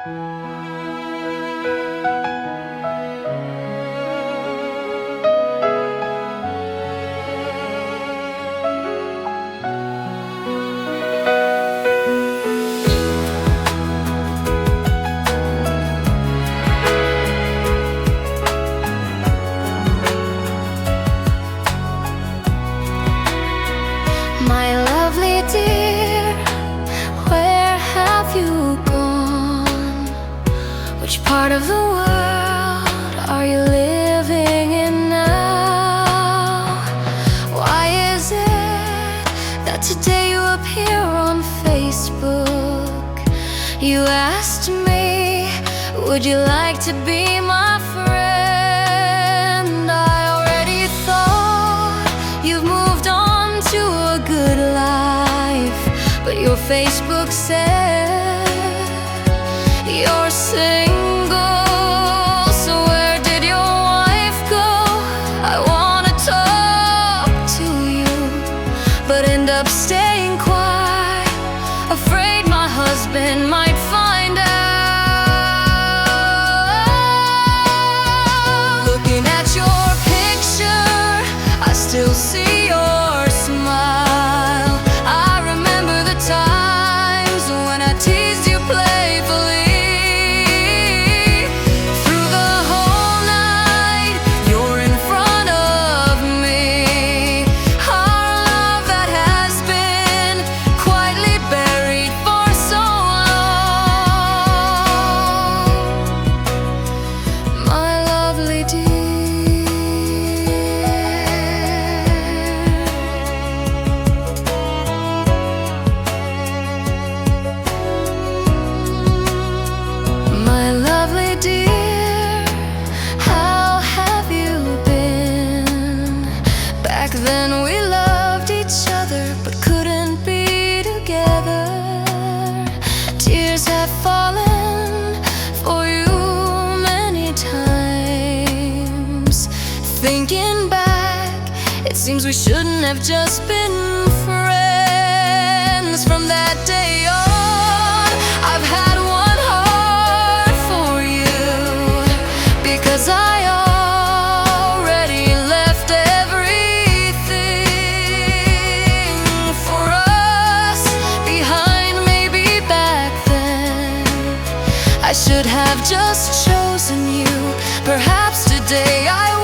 My lovely dear, where have you gone? Which part of the world are you living in now? Why is it that today you appear on Facebook? You asked me, would you like to be my friend? I already thought you've moved on to a good life, but your Facebook said you're single. So where did your wife go? I wanna talk to you, but end up staying quiet, afraid my husband might find out. Looking at your picture, I still see your smile. I remember the times when I teased you playfully. Through the whole night, you're in front of me. Our love that has been quietly buried for so long. My lovely dear. My lovely dear, how have you been? Back then we loved each other but couldn't be together. Tears have fallen for you many times. Thinking back, it seems we shouldn't have just been friends. From that day on, I've had one heart for you, because I already left everything for us behind. Maybe back then I should have just chosen you. Perhaps today I